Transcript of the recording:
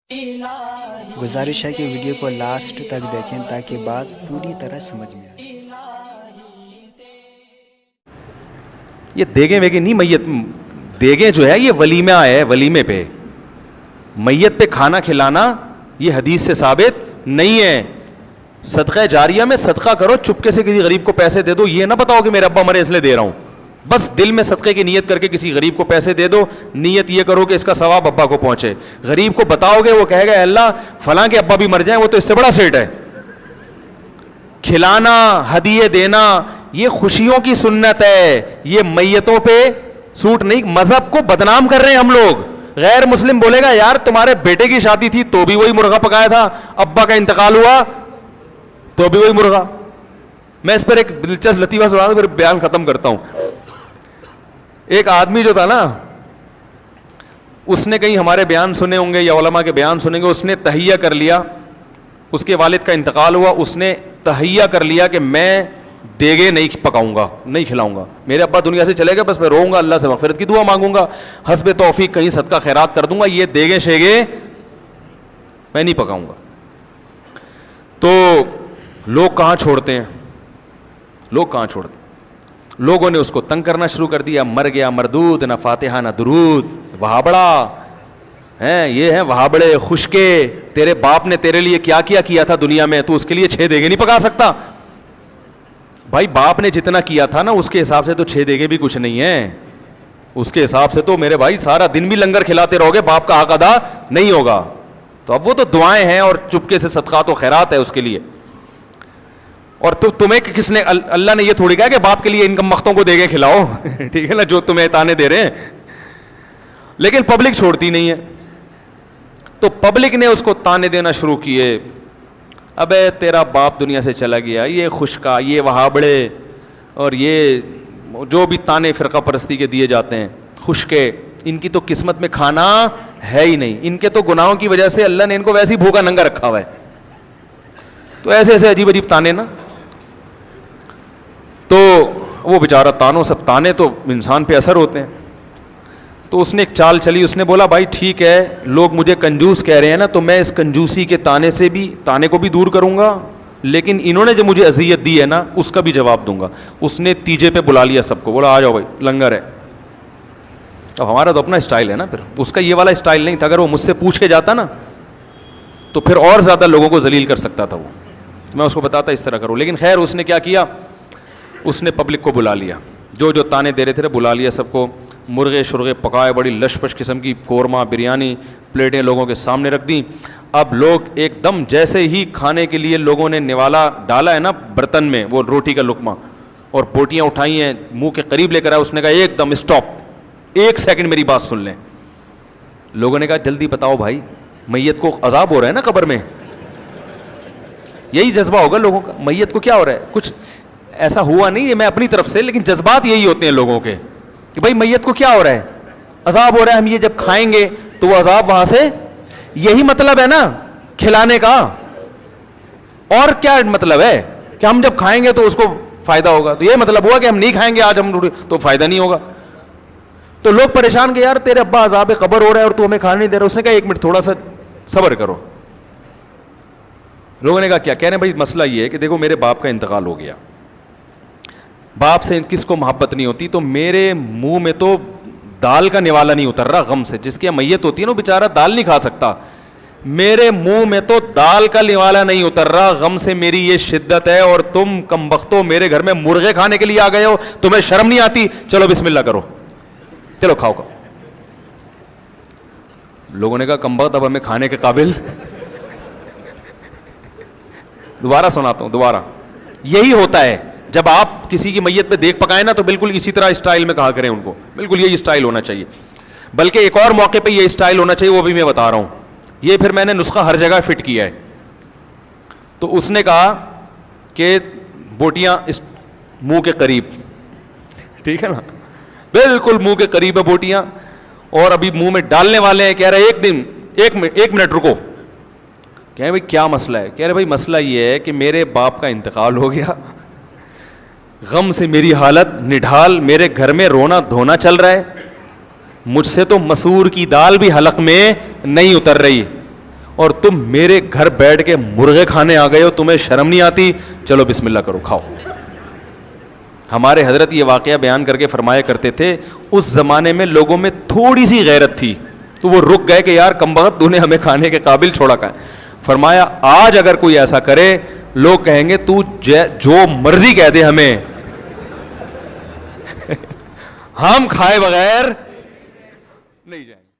گزارش ہے کہ ویڈیو کو لاسٹ تک دیکھیں تاکہ بات پوری طرح سمجھ میں آئے۔ یہ دیگیں ویگیں نہیں، میت دیگیں جو ہے یہ ولیمہ ہے، ولیمے پہ میت پہ کھانا کھلانا یہ حدیث سے ثابت نہیں ہے۔ صدقہ جاریہ میں صدقہ کرو، چپکے سے کسی غریب کو پیسے دے دو، یہ نہ بتاؤ کہ میرے ابا مرے اس لیے دے رہا ہوں، بس دل میں صدقے کی نیت کر کے کسی غریب کو پیسے دے دو، نیت یہ کرو کہ اس کا ثواب ابا کو پہنچے۔ غریب کو بتاؤ گے وہ کہے گا اللہ فلاں کے ابا بھی مر جائیں وہ تو اس سے بڑا سیٹ ہے۔ کھلانا، ہدیے دینا یہ خوشیوں کی سنت ہے، یہ میتوں پہ سوٹ نہیں۔ مذہب کو بدنام کر رہے ہیں ہم لوگ۔ غیر مسلم بولے گا یار تمہارے بیٹے کی شادی تھی تو بھی وہی مرغا پکایا تھا، ابا کا انتقال ہوا تو بھی وہی مرغا۔ میں اس پر ایک دلچسپ لطیفہ سنا پھر بیان ختم کرتا ہوں۔ ایک آدمی جو تھا نا، اس نے کہیں ہمارے بیان سنے ہوں گے یا علماء کے بیان سنیں گے، اس نے تہیہ کر لیا، اس کے والد کا انتقال ہوا، اس نے تہیہ کر لیا کہ میں دیگے نہیں پکاؤں گا، نہیں کھلاؤں گا، میرے ابا دنیا سے چلے گئے، بس میں روؤں گا، اللہ سے مغفرت کی دعا مانگوں گا، حسب توفیق کہیں صدقہ خیرات کر دوں گا، یہ دیگے شیگے میں نہیں پکاؤں گا۔ تو لوگ کہاں چھوڑتے ہیں، لوگ کہاں چھوڑتے ہیں؟ لوگوں نے اس کو تنگ کرنا شروع کر دیا، مر گیا مردود، نہ فاتحہ نہ درود، وہابڑا ہیں، یہ ہیں وہابڑے خشکے، تیرے باپ نے تیرے لیے کیا کیا تھا دنیا میں، تو اس کے لیے 6 دیگے نہیں پکا سکتا؟ بھائی باپ نے جتنا کیا تھا نا اس کے حساب سے تو 6 دیگے بھی کچھ نہیں ہیں، اس کے حساب سے تو میرے بھائی سارا دن بھی لنگر کھلاتے رہو گے، باپ کا حق ادا نہیں ہوگا۔ تو اب وہ تو دعائیں ہیں اور چپکے سے صدقات و خیرات ہے اس کے لیے۔ اور تمہیں کس نے، اللہ نے یہ تھوڑی کہا کہ باپ کے لیے انکم مختوں کو دیگے کھلاؤ ٹھیک ہے نا، جو تمہیں تانے دے رہے ہیں، لیکن پبلک چھوڑتی نہیں ہے۔ تو پبلک نے اس کو تانے دینا شروع کیے، ابے تیرا باپ دنیا سے چلا گیا، یہ خشکا، یہ وہابڑے، اور یہ جو بھی تانے فرقہ پرستی کے دیے جاتے ہیں، خشکے، ان کی تو قسمت میں کھانا ہے ہی نہیں، ان کے تو گناہوں کی وجہ سے اللہ نے ان کو ویسے ہی بھوکا ننگا رکھا ہوا ہے۔ تو ایسے ایسے عجیب عجیب تانے نا، تو وہ بیچارہ تانوں، سب تانے تو انسان پہ اثر ہوتے ہیں۔ تو اس نے ایک چال چلی، اس نے بولا بھائی ٹھیک ہے لوگ مجھے کنجوس کہہ رہے ہیں نا، تو میں اس کنجوسی کے تانے کو بھی دور کروں گا، لیکن انہوں نے جو مجھے اذیت دی ہے نا اس کا بھی جواب دوں گا۔ اس نے تیجے پہ بلا لیا سب کو، بولا آ جاؤ بھائی لنگر ہے۔ اب ہمارا تو اپنا اسٹائل ہے نا، پھر اس کا یہ والا اسٹائل نہیں تھا، اگر وہ مجھ سے پوچھ کے جاتا نا تو پھر اور زیادہ لوگوں کو ذلیل کر سکتا تھا وہ، میں اس کو بتاتا اس طرح کرو۔ لیکن خیر اس نے کیا کیا، اس نے پبلک کو بلا لیا، جو جو تانے دے رہے تھے بلا لیا سب کو، مرغے شرغے پکائے، بڑی لش پش قسم کی قورمہ بریانی پلیٹیں لوگوں کے سامنے رکھ دیں۔ اب لوگ ایک دم جیسے ہی کھانے کے لیے لوگوں نے نوالا ڈالا ہے نا برتن میں، وہ روٹی کا لقمہ اور بوٹیاں اٹھائی ہیں منہ کے قریب لے کر آئے، اس نے کہا ایک دم اسٹاپ، 1 سیکنڈ میری بات سن لیں۔ لوگوں نے کہا جلدی بتاؤ بھائی، میت کو عذاب ہو رہا ہے نا قبر میں، یہی جذبہ ہوگا لوگوں کا، میت کو کیا ہو رہا ہے؟ کچھ ایسا ہوا نہیں ہے میں اپنی طرف سے، لیکن جذبات یہی ہوتے ہیں لوگوں کے کہ بھائی میت کو کیا ہو رہا ہے؟ عذاب ہو رہا ہے، ہم یہ جب کھائیں گے تو وہ عذاب وہاں سے، یہی مطلب ہے نا کھلانے کا، اور کیا مطلب ہے کہ ہم جب کھائیں گے تو اس کو فائدہ ہوگا؟ تو یہ مطلب ہوا کہ ہم نہیں کھائیں گے آج ہم تو فائدہ نہیں ہوگا۔ تو لوگ پریشان کہ یار تیرے ابا عذاب قبر ہو رہا ہے اور تو ہمیں کھانے نہیں دے رہا۔ اس نے کہا 1 منٹ تھوڑا سا صبر کرو۔ لوگوں نے کہا کیا کہہ رہے ہیں بھائی؟ مسئلہ یہ ہے کہ دیکھو میرے باپ کا انتقال ہو گیا، باپ سے کس کو محبت نہیں ہوتی، تو میرے منہ میں تو دال کا نوالا نہیں اتر رہا غم سے، جس کی میت ہوتی ہے نا بیچارہ دال نہیں کھا سکتا، میرے منہ میں تو دال کا نوالا نہیں اتر رہا غم سے، میری یہ شدت ہے، اور تم کمبختو میرے گھر میں مرغے کھانے کے لیے آ گئے ہو، تمہیں شرم نہیں آتی؟ چلو بسم اللہ کرو، چلو کھاؤ کھاؤ۔ لوگوں نے کہا کمبخت اب ہمیں کھانے کے قابل دوبارہ سناتا ہوں دوبارہ، یہی ہوتا ہے جب آپ کسی کی میت پہ دیکھ پکائیں نا تو بالکل اسی طرح اسٹائل میں کہا کریں ان کو، بالکل یہی اسٹائل ہونا چاہیے، بلکہ ایک اور موقع پہ یہ اسٹائل ہونا چاہیے، وہ بھی میں بتا رہا ہوں، یہ پھر میں نے نسخہ ہر جگہ فٹ کیا ہے۔ تو اس نے کہا کہ بوٹیاں اس منہ کے قریب، ٹھیک ہے نا، بالکل منہ کے قریب ہے بوٹیاں، اور ابھی منہ میں ڈالنے والے ہیں، کہہ رہے ایک منٹ رکو، کہہ رہے بھائی کیا مسئلہ ہے؟ کہہ رہے بھائی مسئلہ یہ ہے کہ میرے باپ کا انتقال ہو گیا، غم سے میری حالت نڈھال، میرے گھر میں رونا دھونا چل رہا ہے، مجھ سے تو مسور کی دال بھی حلق میں نہیں اتر رہی، اور تم میرے گھر بیٹھ کے مرغے کھانے آ گئے ہو, تمہیں شرم نہیں آتی؟ چلو بسم اللہ کرو, کھاؤ. ہمارے حضرت یہ واقعہ بیان کر کے فرمایا کرتے تھے اس زمانے میں لوگوں میں تھوڑی سی غیرت تھی تو وہ رک گئے کہ یار کمبخت تو نے ہمیں کھانے کے قابل چھوڑا کا. فرمایا آج اگر کوئی ایسا کرے لوگ کہیں گے تو جو مرضی کہہ دے ہمیں, ہم کھائے بغیر